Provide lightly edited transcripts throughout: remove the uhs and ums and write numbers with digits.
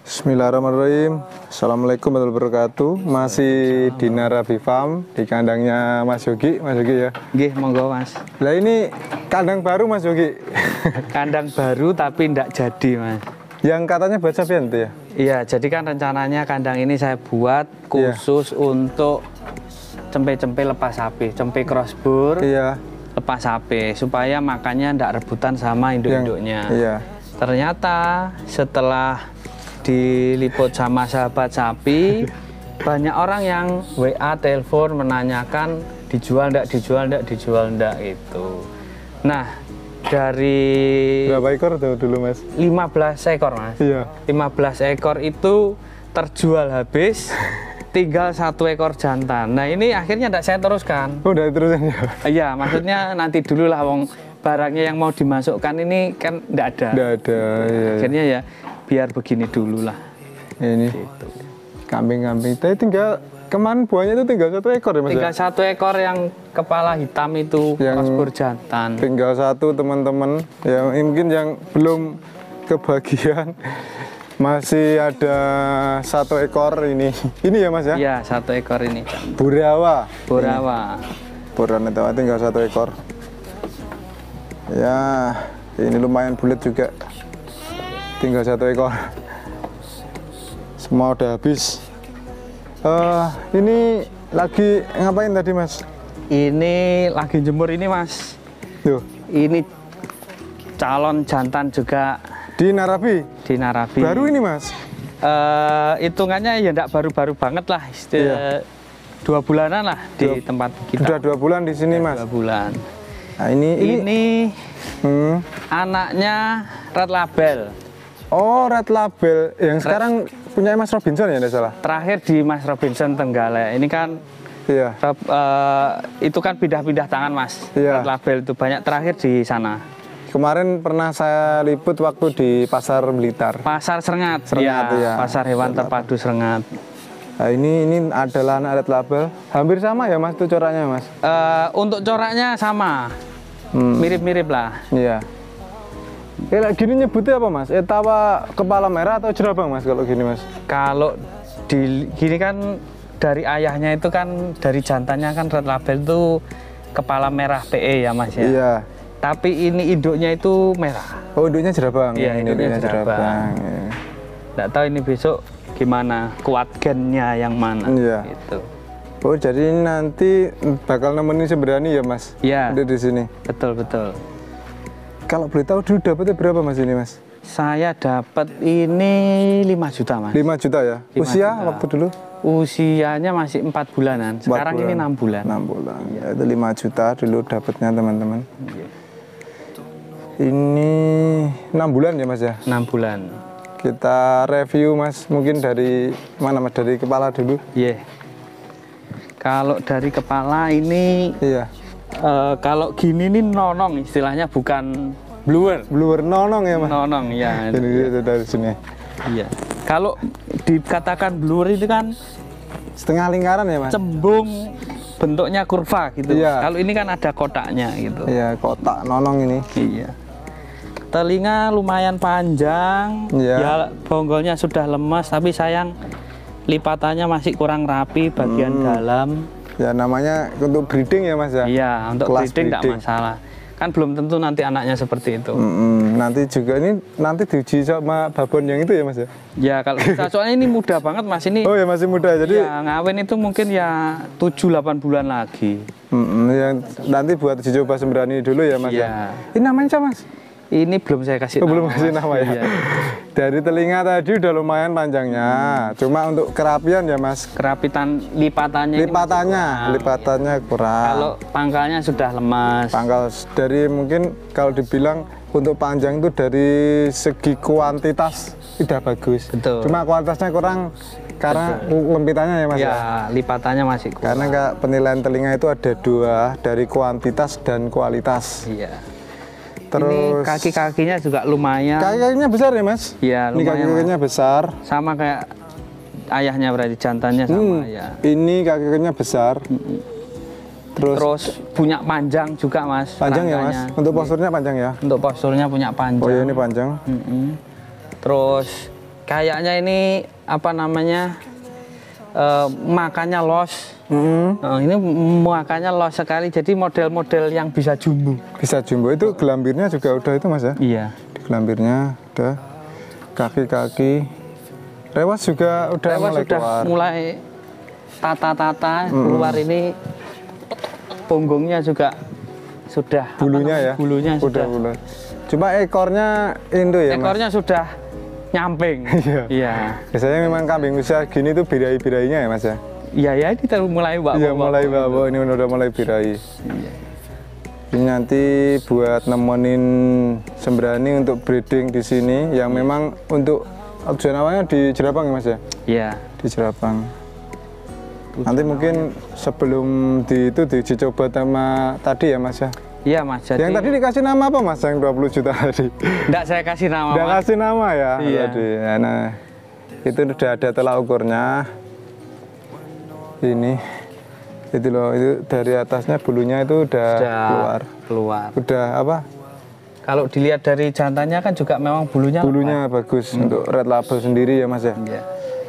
Bismillahirrahmanirrahim. Assalamualaikum warahmatullahi wabarakatuh. Masih di Narabi Farm di kandangnya Mas Yogi. Mas Yogi ya. Nggih, monggo Mas. Lah ini kandang baru Mas Yogi. Kandang baru tapi ndak jadi Mas. Yang katanya buat sapian itu ya? Iya, jadi kan rencananya kandang ini saya buat khusus untuk cempe-cempe lepas sapi, cempe crossbur. Iya. Lepas sapi supaya makannya ndak rebutan sama induk-induknya. Iya. Ternyata setelah diliput sama sahabat sapi, banyak orang yang WA telepon menanyakan dijual ndak gitu. Nah, dari berapa ekor tuh dulu Mas? 15 ekor Mas. Iya. 15 ekor itu terjual habis. Tinggal 1 ekor jantan. Nah ini akhirnya tidak saya teruskan. Oh, udah terusan ya? Iya, maksudnya nanti dulu lah, wong barangnya yang mau dimasukkan ini kan tidak ada. Tidak ada. Iya. Akhirnya ya biar begini dulu lah. Ini gitu. Kambing-kambing. Tapi tinggal kemarin buahnya itu tinggal 1 ekor ya Mas? Tinggal 1 ekor yang kepala hitam itu crossbur jantan. Tinggal 1 teman-teman. Ya mungkin yang belum kebagian. Masih ada 1 ekor ini. Ini ya Mas ya? Iya, 1 ekor ini. Burawa. Burawa. Burawa tinggal 1 ekor. Ya, ini lumayan bulat juga. Tinggal 1 ekor. Semua udah habis. Ini lagi ngapain tadi Mas? Ini lagi jemur ini Mas. Tuh. Ini calon jantan juga. Di Narabi? Di Narabi. Baru ini Mas? Hitungannya ya enggak baru-baru banget lah. Iya. 2 bulanan lah di tempat kita. Sudah 2 bulan di sini Mas? 2 bulan. Nah ini anaknya Red Label. Oh, Red Label. Yang sekarang punya Mas Robinson ya, tidak salah? Terakhir di Mas Robinson Tenggalek. Ini kan iya. Itu kan pindah-pindah tangan Mas. Iya. Red Label itu banyak terakhir di sana. Kemarin pernah saya liput waktu di Pasar Blitar. Pasar Serengat. Ya. Pasar hewan terpadu Serengat. Nah, ini adalah anak Red Label. Hampir sama ya Mas, itu coraknya Mas? Untuk coraknya sama. Mirip-mirip lah. Iya. Gini nyebutnya apa Mas? Etawa kepala merah atau jerabang Mas kalau gini Mas? Kalau gini kan dari ayahnya itu kan, dari jantannya kan Red Label itu kepala merah PE ya Mas ya? Iya. Tapi ini induknya itu merah. Oh, induknya jerabang? Iya, induknya jerabang. Iya. Nggak tahu ini besok gimana, kuat gennya yang mana. Iya. Gitu. Oh, jadi ini nanti bakal nemenin Sembrani ya Mas? Iya. Udah di sini? Betul. Kalau boleh tahu dulu dapatnya berapa Mas ini Mas? Saya dapat ini 5 juta Mas. 5 juta ya? 5 Usia juta. waktu dulu? Usianya masih 4 bulanan. Sekarang 4 bulan. ini 6 bulan. 6 bulan. Ya, itu 5 juta dulu dapatnya teman-teman. Iya. Ini 6 bulan ya Mas ya? 6 bulan. Kita review Mas, mungkin dari mana Mas? Dari kepala dulu? Iya. Kalau dari kepala ini, Iya. kalau gini nih nonong istilahnya, bukan bluer. Bluer nonong ya Mas? Nonong ya. Ini itu dari sini. Iya. Kalau dikatakan bluer itu kan Setengah lingkaran ya Mas? cembung, bentuknya kurva gitu. Iya. Kalau ini kan ada kotaknya gitu. Iya, kotak nonong ini. Iya. Telinga lumayan panjang, Iya. ya bonggolnya sudah lemas, tapi sayang lipatannya masih kurang rapi bagian dalam. Ya namanya untuk breeding ya Mas ya? Iya, untuk Kelas breeding tidak breeding. masalah. Kan belum tentu nanti anaknya seperti itu. Nanti juga ini nanti diuji sama babon yang itu ya Mas ya? Ya kalau bisa, soalnya ini muda banget Mas ini. Oh ya masih muda jadi. Ya ngawin itu mungkin ya 7-8 bulan lagi. Yang nanti buat uji coba Sembrani dulu ya Mas Iya. ya? Ini namanya siapa Mas? Ini belum saya kasih nama. Belum kasih nama ya? Iya. Dari telinga tadi udah lumayan panjangnya. Cuma untuk kerapian ya Mas? Kerapitan lipatannya Lipatannya kurang. Kalau pangkalnya sudah lemas. Pangkal dari mungkin kalau dibilang untuk panjang itu dari segi kuantitas sudah bagus. Betul. Cuma kualitasnya kurang karena lempitannya ya Mas ya? Ya, lipatannya masih kurang. Karena penilaian telinga itu ada 2, dari kuantitas dan kualitas. Iya. Terus Ini kaki-kakinya juga lumayan. kaki-kakinya besar ya Mas? Iya, Ini lumayan. kaki-kakinya besar. Sama kayak ayahnya, berarti jantannya sama ya. Ini kaki-kakinya besar. Terus punya panjang juga mas. Panjang ya mas? rangkanya. Untuk posturnya panjang ya? Untuk posturnya punya panjang. Oh ya ini panjang. Terus kayaknya ini apa namanya makannya los. Ini makannya los sekali. Jadi model-model yang bisa jumbo. Bisa jumbo itu gelambirnya juga udah itu mas ya? Iya. Di gelambirnya udah. Kaki-kaki. Rewas juga udah Rewas mulai sudah keluar. mulai tata-tata keluar ini. Punggungnya juga sudah Bulunya ya? Bulunya sudah. Udah. Cuma ekornya Indo ya mas? Ekornya sudah nyamping. Iya. Iya. Biasanya memang kambing usia gini tuh birahi-birahinya ya mas ya? Iya ya, ini mulai bawa. Iya mulai bawa, ini udah mulai birahi. Iya. Ini nanti buat nemenin sembrani untuk breeding di sini yang memang untuk tujuan awalnya di Jerapang ya mas ya? Iya. Di Jerapang. Nanti mungkin sebelum itu diuji coba sama tadi ya mas ya? Iya mas. Jadi Yang tadi dikasih nama apa mas yang 20 juta tadi? enggak saya kasih nama. Udah Mas. kasih nama ya Iya. tadi. Nah itu udah ada tolak ukurnya. Ini itu loh, itu dari atasnya bulunya itu udah keluar. Udah apa? Kalau dilihat dari jantannya kan juga memang bulunya. Bulunya bagus untuk red label sendiri ya mas ya. Iya.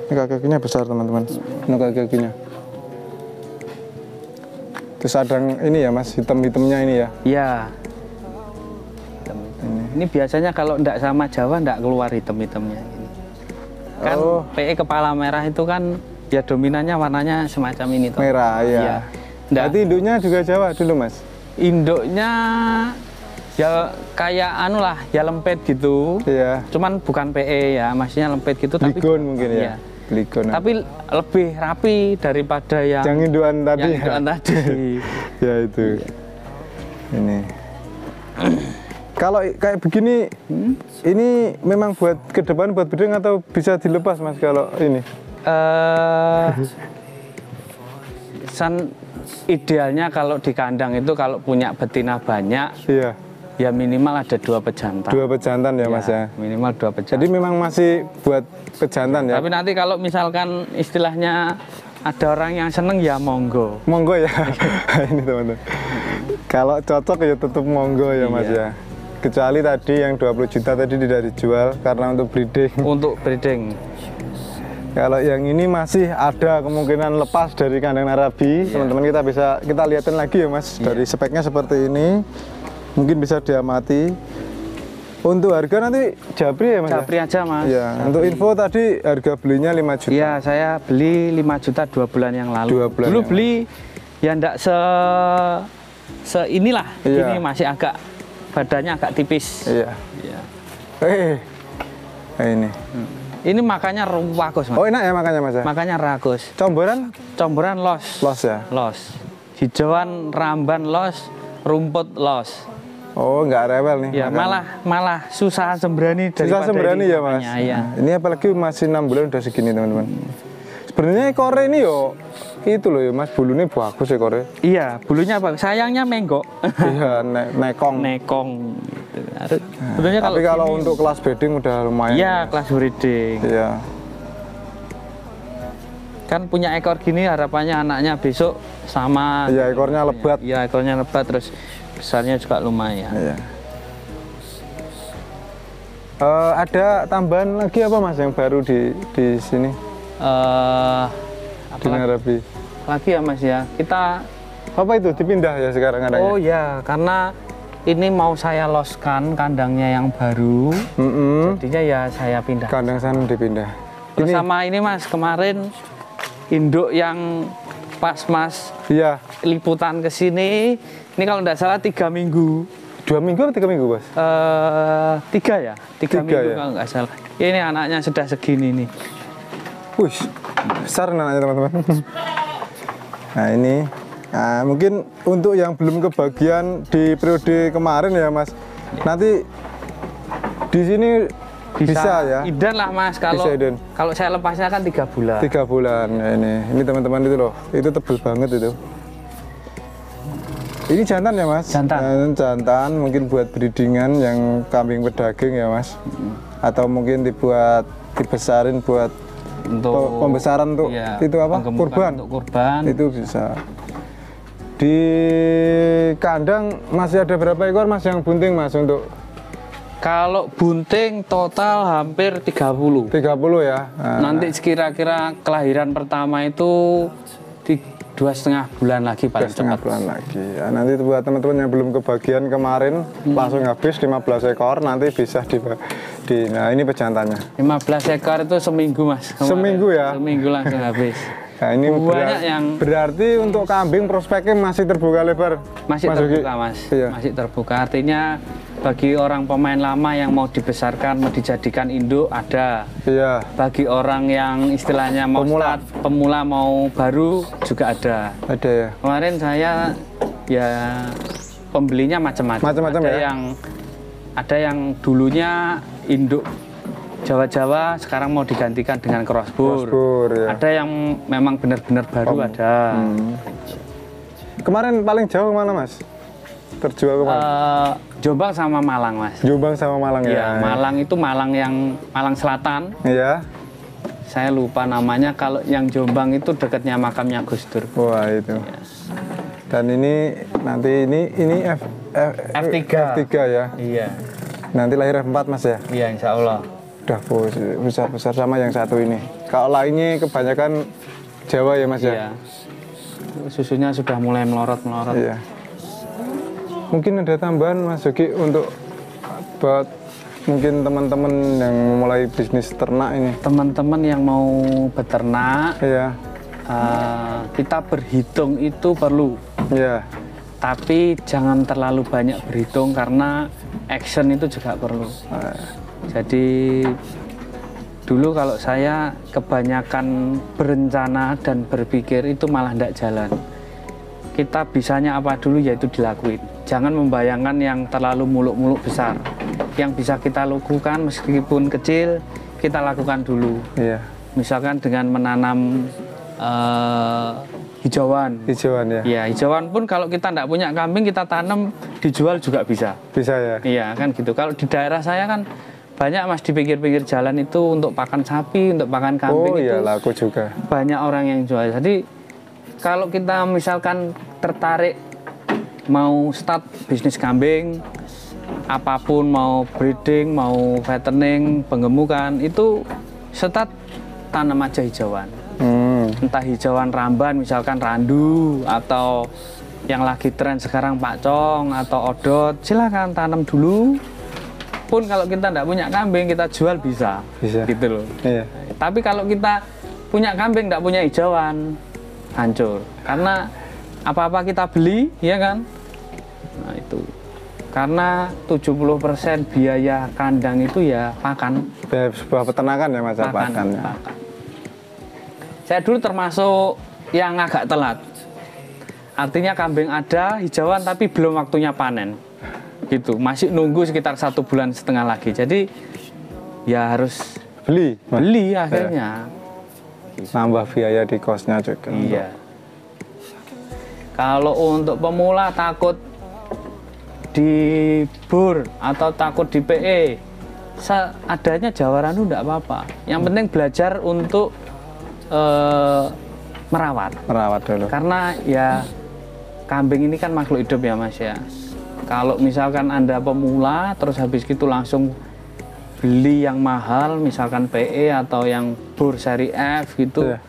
Ini kaki-kakinya besar teman-teman. Ini kaki-kakinya. Terus ada ini ya mas, hitam-hitamnya ini ya. Iya. Ini biasanya kalau enggak sama Jawa enggak keluar hitam-hitamnya ini. Kan PE kepala merah itu kan ya dominannya warnanya semacam ini toh. Merah ya. Iya. Nggak- Berarti induknya juga Jawa dulu mas? Induknya ya kayak anu lah, ya lempet gitu. Iya. Cuman bukan PE ya, maksudnya lempet gitu tapi Ligon mungkin ya. iya. Ligon. Tapi lebih rapi daripada yang induan tadi yang ya. induan tadi. Ya itu. Ini. Kalau kayak begini, ini memang buat ke depan buat breeding atau bisa dilepas mas kalau ini? Idealnya kalau di kandang itu kalau punya betina banyak, Iya. ya minimal ada 2 pejantan. 2 pejantan ya mas ya. Minimal 2 pejantan. Jadi memang masih buat pejantan ya. Tapi nanti kalau misalkan istilahnya ada orang yang seneng ya monggo. Monggo ya. Ini teman-teman. Kalau cocok ya tetap monggo ya mas Iya. ya. Kecuali tadi yang 20 juta tadi tidak dijual karena untuk breeding. Untuk breeding. Kalau yang ini masih ada kemungkinan lepas dari kandang Narabi. Teman-teman kita lihatin lagi ya mas. Dari speknya seperti ini. Mungkin bisa diamati. Untuk harga nanti japri ya mas? Japri aja mas. Ya. Untuk info tadi harga belinya 5 juta. Iya, saya beli 5 juta 2 bulan yang lalu. 2 bulan Dulu yang beli ya ndak inilah. Iya. Ini masih agak badannya agak tipis. Iya. Iya. Nah, ini. Ini makanya rakus mas. Oh enak ya makanya mas ya? Makanya rakus. Comboran? Comboran los. Los ya? Los. Hijauan ramban los, rumput los. Oh nggak rewel nih? Ya makan. malah susah sembrani daripada Susah sembrani ini ya mas? makanya, iya. Nah, ini apalagi masih 6 bulan udah segini teman-teman. Sebenarnya ekor ini yo itu loh ya mas, bulunya bagus ekornya. Iya, bulunya bagus. Sayangnya menggok. Iya, nekong. Nekong gitu. Sebetulnya Tapi kalau gini- untuk kelas breeding udah lumayan. Iya, Mas. kelas breeding. Iya. Kan punya ekor gini harapannya anaknya besok sama. Iya, ekornya lebat. Iya, ekornya lebat terus besarnya juga lumayan. Iya. Ada tambahan lagi apa mas yang baru di sini? Di Narabi. Lagi ya mas ya. Kita Apa itu dipindah ya sekarang adanya? oh ya, karena ini mau saya loskan kandangnya yang baru. Jadinya ya saya pindah. Kandang sana dipindah. Terus sama ini mas, kemarin induk yang pas mas Iya. liputan ke sini, ini kalau tidak salah 3 minggu. 2 minggu atau 3 minggu bos? 3 ya? 3 minggu ya? kalau nggak salah. Ini anaknya sudah segini nih. Wih, besar anaknya teman-teman. Nah ini, nah, mungkin untuk yang belum kebagian di periode kemarin ya mas, nanti di sini bisa ya? Idan lah mas, kalau Bisa idan. kalau saya lepasnya kan 3 bulan. 3 bulan ya ini teman-teman itu loh, itu tebel banget itu. Ini jantan ya mas? Jantan mungkin buat breedingan yang kambing pedaging ya mas, atau mungkin dibesarin buat Untuk pembesaran untuk iya, itu apa? penggemukan Kurban. untuk kurban. Itu bisa. Di kandang masih ada berapa ekor Mas yang bunting Mas untuk? Kalau bunting total hampir 30. 30 ya. Nanti kira-kira kelahiran pertama itu di 2,5 bulan lagi paling 2,5 cepat. bulan lagi. Ya, nanti buat teman-teman yang belum kebagian kemarin langsung habis 15 ekor, nanti bisa nah ini pejantannya. 15 ekor itu seminggu Mas. Kemarin. Seminggu ya? Seminggu langsung habis. Nah, ini Banyak yang berarti untuk kambing prospeknya masih terbuka lebar. masih Mas terbuka Yogi? Mas. Iya. Masih terbuka. Artinya bagi orang pemain lama yang mau dibesarkan, mau dijadikan induk ada. Iya. Bagi orang yang istilahnya mau Pemula. start, pemula mau baru juga ada. Ada ya. Kemarin saya ya pembelinya macam-macam. Macam-macam Ada ya? ada yang dulunya induk Jawa-Jawa, sekarang mau digantikan dengan crossbur. Crossbur, ya. Ada yang memang benar-benar baru ada. Kemarin paling jauh mana Mas? Terjual kemana? Jombang sama Malang Mas. Jombang sama Malang ya. Iya, Malang itu Malang Selatan. Iya. Saya lupa namanya. Kalau yang Jombang itu dekatnya makamnya Gus Dur. Wah itu. Dan ini nanti ini F3. F3 ya. Iya. Nanti lahir F4 Mas ya. Iya, insya Allah. Udah besar-besar sama yang satu ini. Kalau lainnya kebanyakan Jawa ya Mas ya. Iya. Susunya sudah mulai melorot-melorot. Iya. Mungkin ada tambahan Mas Yogi untuk buat mungkin teman-teman yang mulai bisnis ternak ini. Teman-teman yang mau beternak, Iya. kita berhitung itu perlu. Iya. Tapi jangan terlalu banyak berhitung karena action itu juga perlu. Jadi dulu kalau saya kebanyakan berencana dan berpikir itu malah tidak jalan. Kita bisanya apa dulu yaitu dilakuin. Jangan membayangkan yang terlalu muluk-muluk besar. Yang bisa kita lakukan meskipun kecil, kita lakukan dulu. Iya. Misalkan dengan menanam hijauan. Hijauan ya. Iya, hijauan pun kalau kita tidak punya kambing, kita tanam dijual juga bisa. Bisa ya. Iya kan gitu. Kalau di daerah saya kan banyak Mas di pinggir-pinggir jalan itu untuk pakan sapi, untuk pakan kambing Oh itu iya laku juga. banyak orang yang jual. Jadi kalau kita misalkan tertarik mau start bisnis kambing, apapun mau breeding, mau fattening, penggemukan itu start tanam aja hijauan. Entah hijauan ramban misalkan randu atau yang lagi tren sekarang pakcong atau odot, silakan tanam dulu. Pun kalau kita tidak punya kambing kita jual bisa. Bisa. Gitu loh. Iya. Tapi kalau kita punya kambing tidak punya hijauan, hancur. Karena apa-apa kita beli, ya kan? Nah itu. Karena 70% biaya kandang itu ya pakan. Sebuah peternakan ya Mas, pakan ya. Pakan. Saya dulu termasuk yang agak telat. Artinya kambing ada, hijauan tapi belum waktunya panen. Gitu, masih nunggu sekitar 1,5 bulan lagi. Jadi ya harus Beli. Mas. beli akhirnya. Nambah biaya di kosnya juga. Iya. Kalau untuk pemula takut dibur atau takut di PE, seadanya Jawarandu enggak apa-apa. Yang penting belajar untuk merawat. Merawat dulu. Karena ya kambing ini kan makhluk hidup ya Mas ya. Kalau misalkan Anda pemula terus habis itu langsung beli yang mahal misalkan PE atau yang bur seri F gitu. Iya.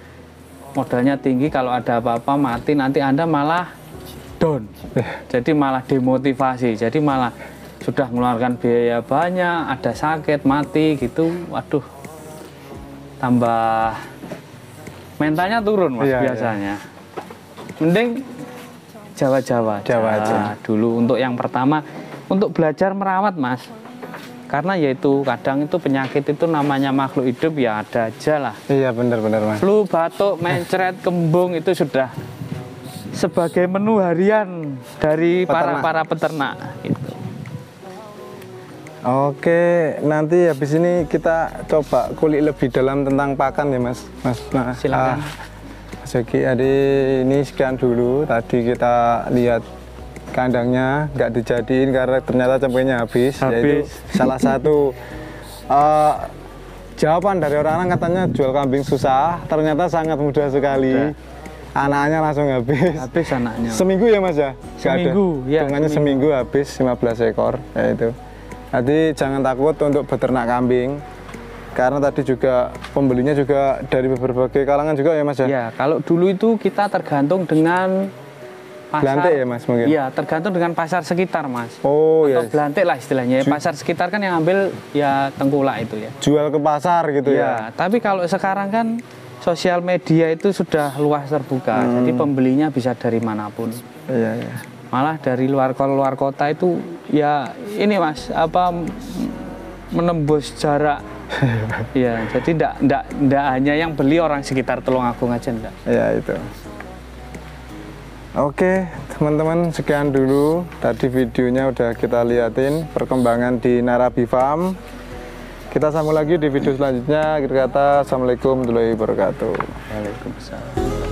Modalnya tinggi, kalau ada apa-apa mati nanti Anda malah down. Jadi malah demotivasi. Jadi malah sudah mengeluarkan biaya banyak, ada sakit, mati gitu. Waduh. Tambah mentalnya turun Mas Iya, biasanya. Mending Jawa-Jawa aja. dulu untuk yang pertama, untuk belajar merawat Mas. Karena yaitu kadang itu penyakit itu namanya makhluk hidup ya ada aja lah. Iya benar-benar Mas. Flu, batuk, mencret, kembung itu sudah sebagai menu harian dari para peternak gitu. Oke, nanti habis ini kita coba kulik lebih dalam tentang pakan ya Mas. Nah, Silakan. Mas Yogi, ini sekian dulu. Tadi kita lihat kandangnya nggak dijadiin karena ternyata cabainya habis. Yaitu salah satu jawaban dari orang-orang katanya jual kambing susah, ternyata sangat mudah sekali. anaknya langsung habis. Habis anaknya. Seminggu ya Mas ya? Nggak ada. Seminggu, ya, Hitungannya seminggu habis 15 ekor, ya itu. Jadi jangan takut untuk beternak kambing, karena tadi juga pembelinya juga dari berbagai kalangan juga ya Mas ya? Ya, kalau dulu itu kita tergantung dengan pasar. Belantik ya Mas mungkin? Iya, tergantung dengan pasar sekitar Mas. Oh Atau ya. belantik lah istilahnya. Pasar sekitar kan yang ambil ya tengkulak itu ya. Jual ke pasar gitu ya? Ya, tapi kalau sekarang kan sosial media itu sudah luas terbuka, jadi pembelinya bisa dari manapun. Iya, iya. Malah dari luar kota itu ya ini Mas, apa menembus jarak. Ya, jadi ndak hanya yang beli orang sekitar Tulungagung aja ndak. Ya itu. Oke teman-teman, sekian dulu tadi videonya udah kita liatin perkembangan di Narabi Farm. Kita sambung lagi di video selanjutnya. Akhir kata, assalamualaikum warahmatullahi wabarakatuh. Waalaikumsalam.